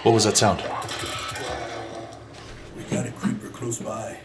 What was that sound? We got a creeper close by.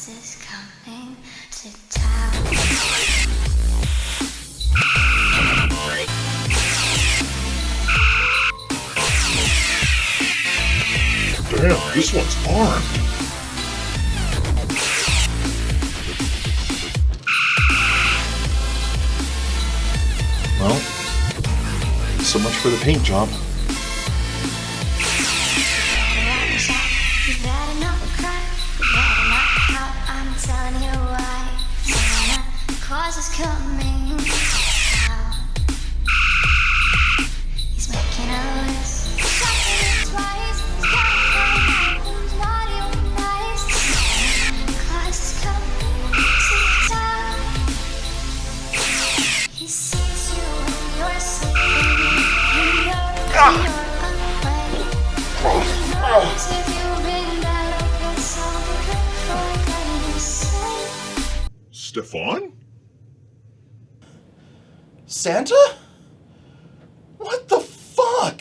Is coming to town. Damn, this one's armed. Well, so much for the paint job. You've had enough crime. You've had enough out. I'm telling you why. Santa Claus is coming to town. He's making a list. Shopping it twice. He's got who's naughty or nice. Santa Claus is coming to town. He sees you when you're sleeping. When you're awake. He knows if you've been bad or good, so be good for goodness sake. Stefan? Santa? What the fuck?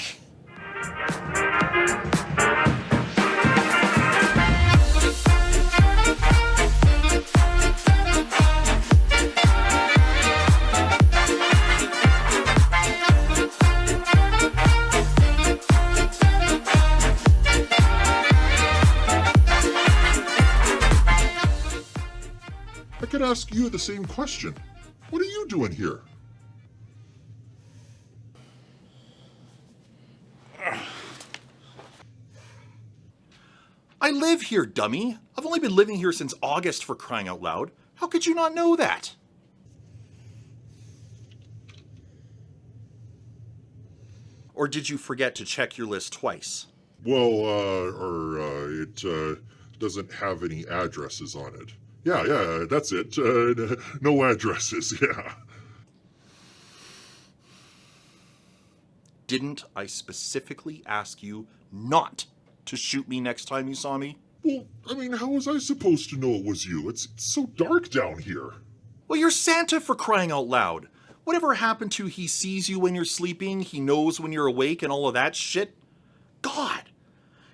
I could ask you the same question. What are you doing here? I live here, dummy. I've only been living here since August, for crying out loud. How could you not know that? Or did you forget to check your list twice? Well, it doesn't have any addresses on it. Yeah, that's it. No addresses, yeah. Didn't I specifically ask you not to shoot me next time you saw me? Well, I mean, how was I supposed to know it was you? It's so dark down here. Well, you're Santa, for crying out loud. Whatever happened to he sees you when you're sleeping, he knows when you're awake, and all of that shit? God!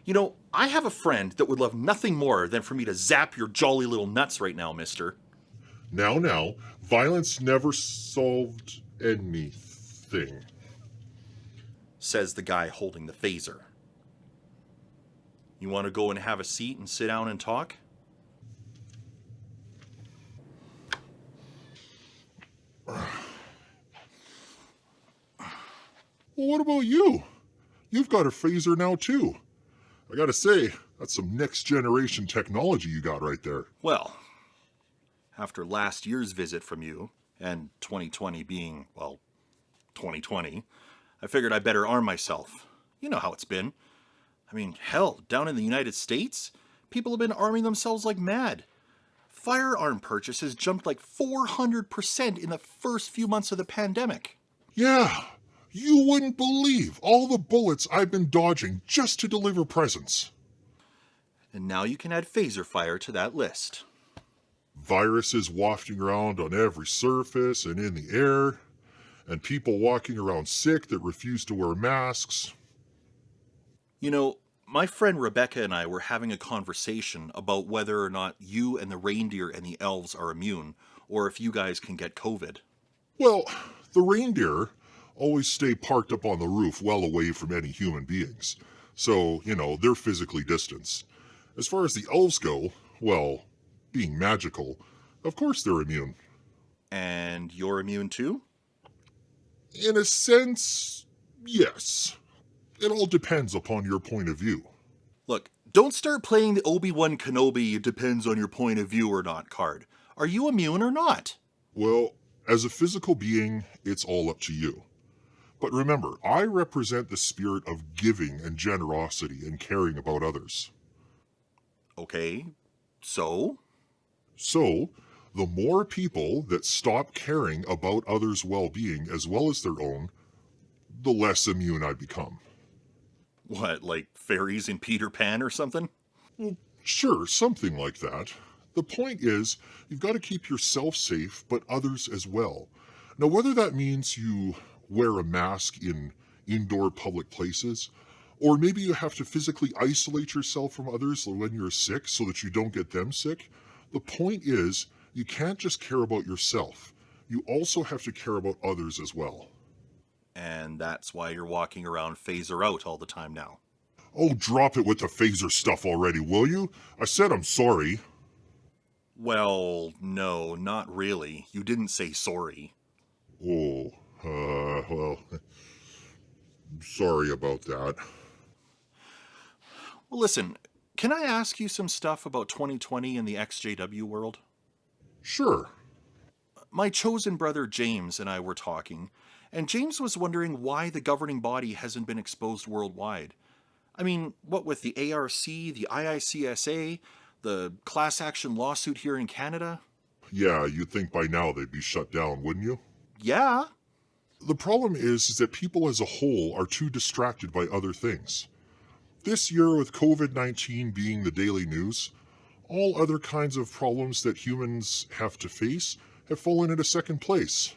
You know, I have a friend that would love nothing more than for me to zap your jolly little nuts right now, mister. Now, violence never solved anything. Says the guy holding the phaser. You want to go and have a seat and sit down and talk? Well, what about you? You've got a phaser now, too. I gotta say, that's some next-generation technology you got right there. Well, after last year's visit from you, and 2020 being, well, 2020, I figured I better arm myself. You know how it's been. I mean, hell, down in the United States, people have been arming themselves like mad. Firearm purchases jumped like 400% in the first few months of the pandemic. Yeah, You wouldn't believe all the bullets I've been dodging just to deliver presents. And now you can add phaser fire to that list. Viruses wafting around on every surface and in the air, and people walking around sick that refuse to wear masks. You know, my friend Rebecca and I were having a conversation about whether or not you and the reindeer and the elves are immune, or if you guys can get COVID. Well, the reindeer always stay parked up on the roof well away from any human beings. So, they're physically distanced. As far as the elves go, well, being magical, of course they're immune. And you're immune too? In a sense, yes. It all depends upon your point of view. Look, don't start playing the Obi-Wan Kenobi "it depends on your point of view or not" card. Are you immune or not? Well, as a physical being, it's all up to you. But remember, I represent the spirit of giving and generosity and caring about others. Okay, so? So, the more people that stop caring about others' well-being as well as their own, the less immune I become. What, like fairies in Peter Pan or something? Well, sure, something like that. The point is, you've got to keep yourself safe, but others as well. Now, whether that means you wear a mask in indoor public places, or maybe you have to physically isolate yourself from others when you're sick so that you don't get them sick, the point is, you can't just care about yourself. You also have to care about others as well. And that's why you're walking around phaser out all the time now. Oh, drop it with the phaser stuff already, will you? I said I'm sorry. Well, no, not really. You didn't say sorry. Oh, well, sorry about that. Well, listen, can I ask you some stuff about 2020 in the XJW world? Sure. My chosen brother James and I were talking, and James was wondering why the governing body hasn't been exposed worldwide. I mean, what with the ARC, the IICSA, the class action lawsuit here in Canada? Yeah, you'd think by now they'd be shut down, wouldn't you? Yeah. The problem is that people as a whole are too distracted by other things. This year, with COVID-19 being the daily news, all other kinds of problems that humans have to face have fallen into second place.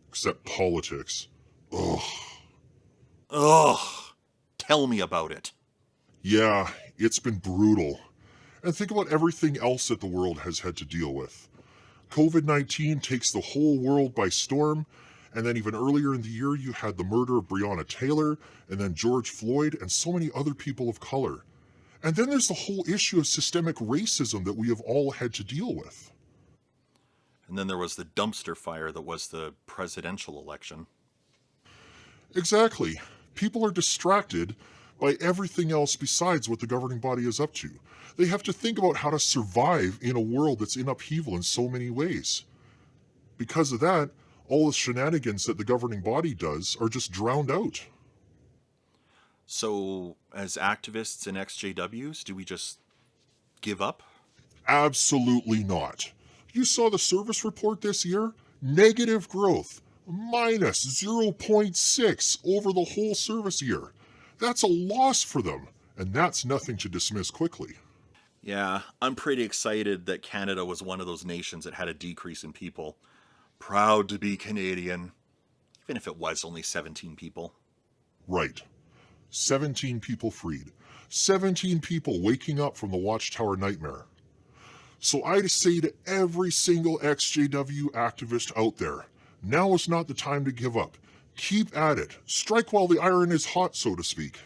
Except politics. Ugh. Ugh. Tell me about it. Yeah, it's been brutal. And think about everything else that the world has had to deal with. COVID-19 takes the whole world by storm, and then even earlier in the year you had the murder of Breonna Taylor, and then George Floyd, and so many other people of color. And then there's the whole issue of systemic racism that we have all had to deal with. And then there was the dumpster fire that was the presidential election. Exactly. People are distracted by everything else besides what the governing body is up to. They have to think about how to survive in a world that's in upheaval in so many ways. Because of that, all the shenanigans that the governing body does are just drowned out. So, as activists and XJWs, do we just give up? Absolutely not. You saw the service report this year? Negative growth. Minus 0.6 over the whole service year. That's a loss for them, and that's nothing to dismiss quickly. Yeah, I'm pretty excited that Canada was one of those nations that had a decrease in people. Proud to be Canadian, even if it was only 17 people. Right. 17 people freed. 17 people waking up from the Watchtower nightmare. So I say to every single XJW activist out there, now is not the time to give up. Keep at it. Strike while the iron is hot, so to speak.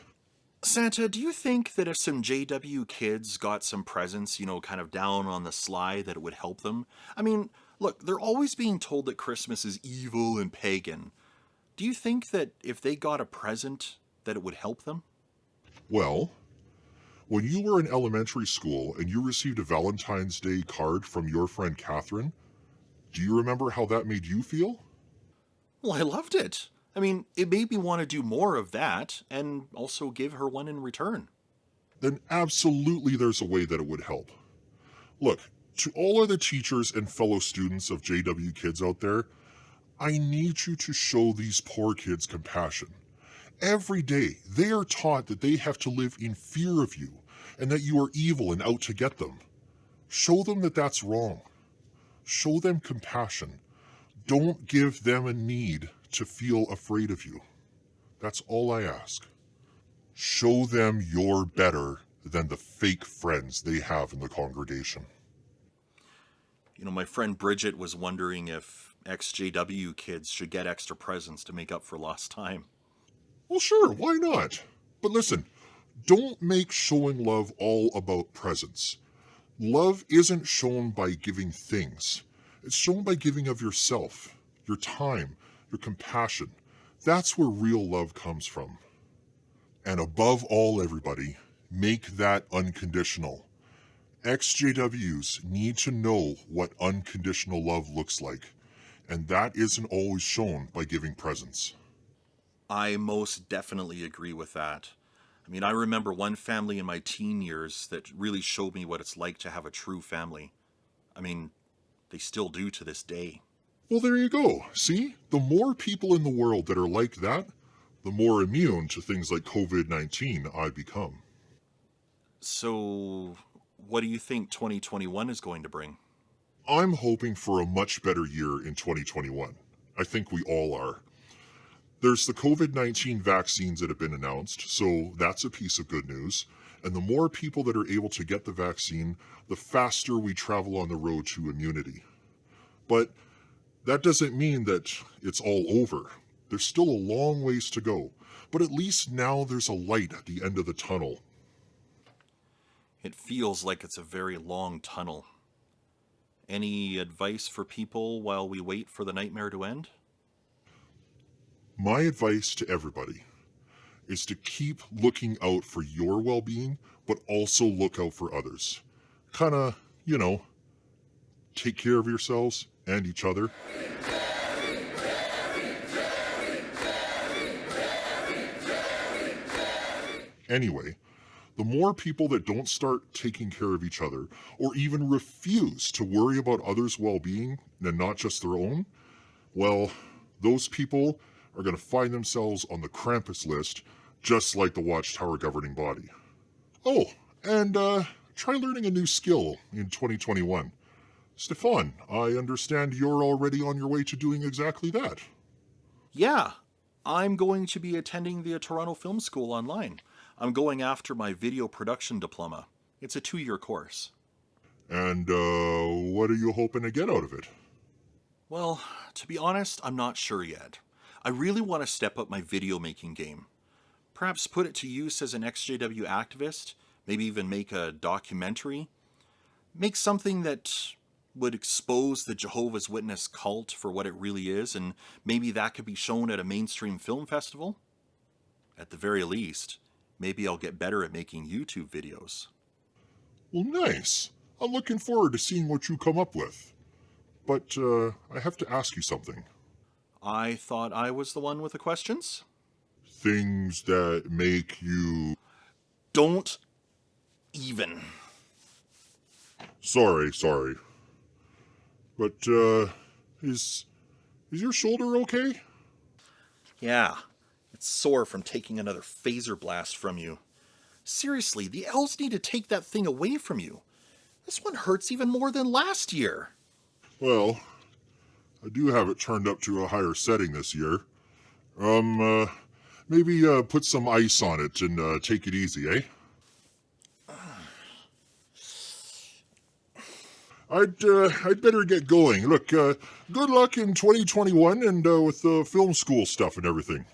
Santa, do you think that if some JW kids got some presents, kind of down on the sly, that it would help them? I mean, look, they're always being told that Christmas is evil and pagan. Do you think that if they got a present, that it would help them? Well, when you were in elementary school and you received a Valentine's Day card from your friend Catherine, do you remember how that made you feel? Well, I loved it. I mean, it made me want to do more of that and also give her one in return. Then absolutely there's a way that it would help. Look, to all of the teachers and fellow students of JW Kids out there, I need you to show these poor kids compassion. Every day, they are taught that they have to live in fear of you and that you are evil and out to get them. Show them that that's wrong. Show them compassion. Don't give them a need to feel afraid of you. That's all I ask. Show them you're better than the fake friends they have in the congregation. You know, my friend Bridget was wondering if XJW kids should get extra presents to make up for lost time. Well, sure, why not? But listen, don't make showing love all about presents. Love isn't shown by giving things. It's shown by giving of yourself, your time, your compassion. That's where real love comes from. And above all, everybody, make that unconditional. XJWs need to know what unconditional love looks like, and that isn't always shown by giving presents. I most definitely agree with that. I mean, I remember one family in my teen years that really showed me what it's like to have a true family. I mean, they still do to this day. Well, there you go. See, the more people in the world that are like that, the more immune to things like COVID-19 I become. So, what do you think 2021 is going to bring? I'm hoping for a much better year in 2021. I think we all are. There's the COVID-19 vaccines that have been announced, so that's a piece of good news. And the more people that are able to get the vaccine, the faster we travel on the road to immunity. But that doesn't mean that it's all over. There's still a long ways to go, but at least now there's a light at the end of the tunnel. It feels like it's a very long tunnel. Any advice for people while we wait for the nightmare to end? My advice to everybody is to keep looking out for your well-being, but also look out for others. Kinda, take care of yourselves and each other. Anyway, the more people that don't start taking care of each other, or even refuse to worry about others' well-being and not just their own, well, those people are going to find themselves on the Krampus list, just like the Watchtower governing body. Oh, and try learning a new skill in 2021. Stefan, I understand you're already on your way to doing exactly that. Yeah, I'm going to be attending the Toronto Film School online. I'm going after my video production diploma. It's a 2-year course. And what are you hoping to get out of it? Well, to be honest, I'm not sure yet. I really want to step up my video making game. Perhaps put it to use as an XJW activist, maybe even make a documentary. Make something that would expose the Jehovah's Witness cult for what it really is, and maybe that could be shown at a mainstream film festival. At the very least, maybe I'll get better at making YouTube videos. Well, nice. I'm looking forward to seeing what you come up with. But I have to ask you something. I thought I was the one with the questions? Things that make you... Don't even. Sorry. But, is your shoulder okay? Yeah, it's sore from taking another phaser blast from you. Seriously, the elves need to take that thing away from you. This one hurts even more than last year. Well, I do have it turned up to a higher setting this year. Maybe put some ice on it and take it easy, eh? I'd better get going. Look, good luck in 2021 and with the film school stuff and everything.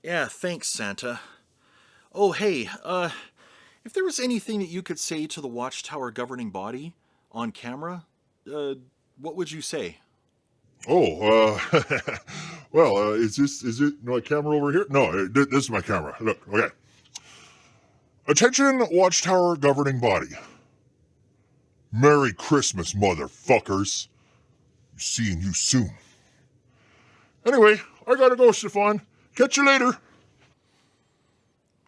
Yeah, thanks, Santa. Oh, hey, if there was anything that you could say to the Watchtower governing body on camera, what would you say? Oh, well, is it my camera over here? No, this is my camera. Look, okay. Attention, Watchtower governing body. Merry Christmas, motherfuckers. Seeing you soon. Anyway, I gotta go, Stefan. Catch you later.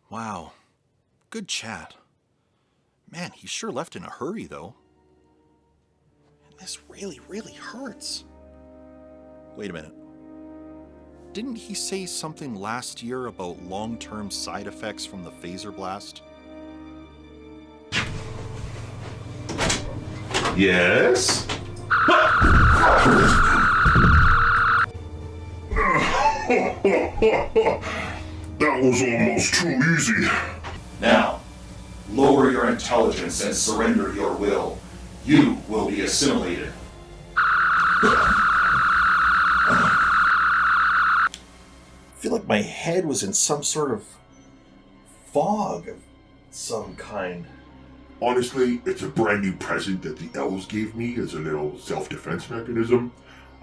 Wow, good chat. Man, he sure left in a hurry, though. And this really, really hurts. Wait a minute. didn't he say something last year about long-term side effects from the phaser blast? Yes? That was almost too easy. Now, lower your intelligence and surrender your will. You will be assimilated. I feel like my head was in some sort of fog of some kind. Honestly, it's a brand new present that the elves gave me as a little self-defense mechanism.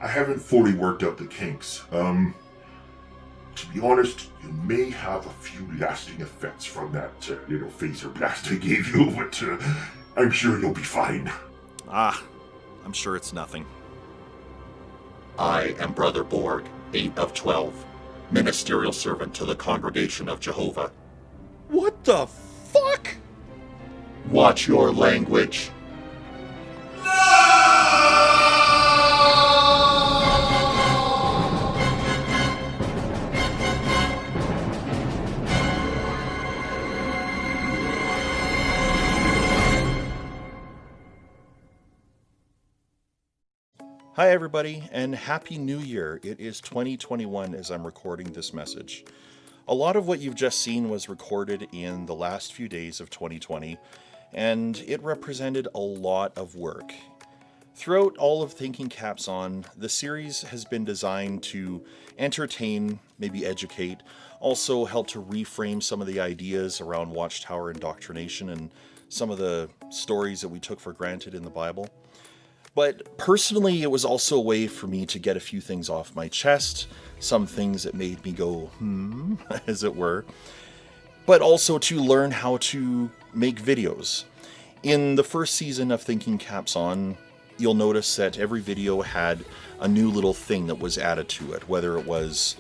I haven't fully worked out the kinks. To be honest, you may have a few lasting effects from that little phaser blast I gave you, but I'm sure you'll be fine. Ah, I'm sure it's nothing. I am Brother Borg, 8 of 12, ministerial servant to the Congregation of Jehovah. What the fuck? Watch your language. Hi everybody, and Happy New Year. It is 2021 as I'm recording this message. A lot of what you've just seen was recorded in the last few days of 2020, and it represented a lot of work. Throughout all of Thinking Caps On, the series has been designed to entertain, maybe educate, also help to reframe some of the ideas around Watchtower indoctrination and some of the stories that we took for granted in the Bible. But personally, it was also a way for me to get a few things off my chest, some things that made me go, as it were, but also to learn how to make videos. In the first season of Thinking Caps On, you'll notice that every video had a new little thing that was added to it, whether it was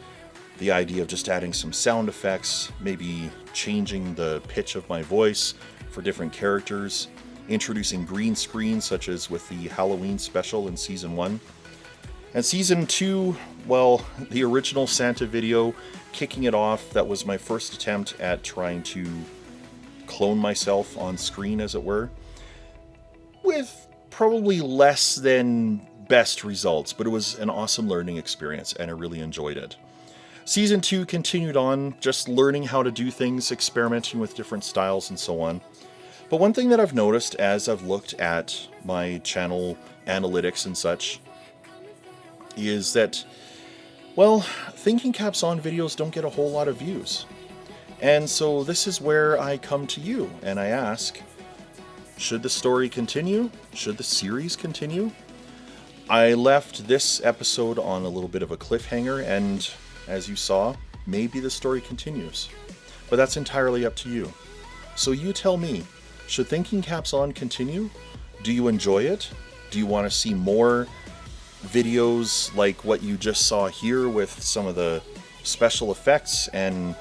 the idea of just adding some sound effects, maybe changing the pitch of my voice for different characters, introducing green screens such as with the Halloween special in Season 1. And Season 2, well, the original Santa video, kicking it off, that was my first attempt at trying to clone myself on screen, as it were, with probably less than best results, but it was an awesome learning experience and I really enjoyed it. Season 2 continued on, just learning how to do things, experimenting with different styles and so on. But one thing that I've noticed as I've looked at my channel analytics and such is that, well, Thinking Caps On videos don't get a whole lot of views. And so this is where I come to you and I ask, should the story continue? Should the series continue? I left this episode on a little bit of a cliffhanger, and as you saw, maybe the story continues. But that's entirely up to you. So you tell me. Should Thinking Caps On continue? Do you enjoy it? Do you want to see more videos like what you just saw here with some of the special effects and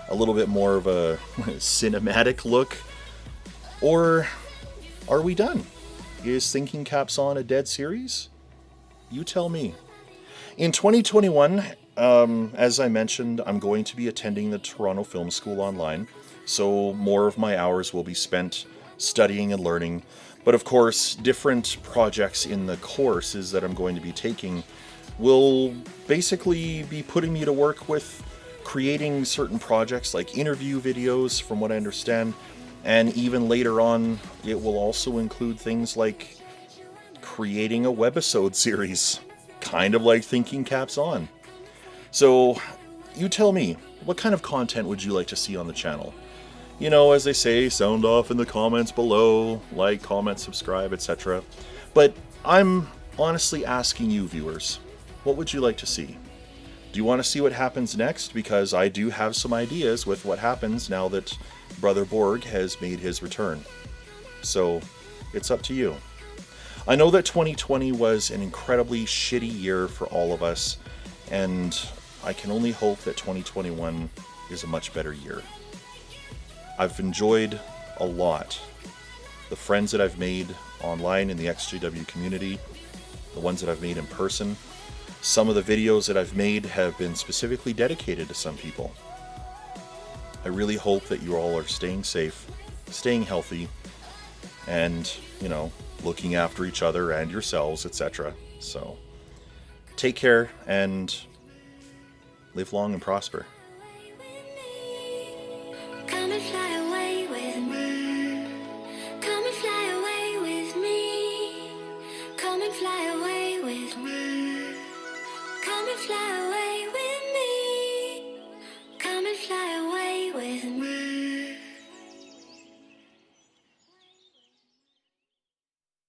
a little bit more of a cinematic look? Or are we done? Is Thinking Caps On a dead series? You tell me. In 2021, as I mentioned, I'm going to be attending the Toronto Film School online, so more of my hours will be spent studying and learning. But of course, different projects in the courses that I'm going to be taking will basically be putting me to work with creating certain projects like interview videos, from what I understand, and even later on, it will also include things like creating a webisode series, kind of like Thinking Caps On. So, you tell me, what kind of content would you like to see on the channel? You know, as they say, sound off in the comments below, like, comment, subscribe, etc. But I'm honestly asking you, viewers, what would you like to see? Do you want to see what happens next? Because I do have some ideas with what happens now that Brother Borg has made his return. So, it's up to you. I know that 2020 was an incredibly shitty year for all of us, and I can only hope that 2021 is a much better year. I've enjoyed a lot the friends that I've made online in the XJW community, the ones that I've made in person. Some of the videos that I've made have been specifically dedicated to some people. I really hope that you all are staying safe, staying healthy, and, you know, looking after each other and yourselves, etc. So, take care and live long and prosper. Come and fly away with me. Come and fly away with me. Come and fly away with me. Come and fly away.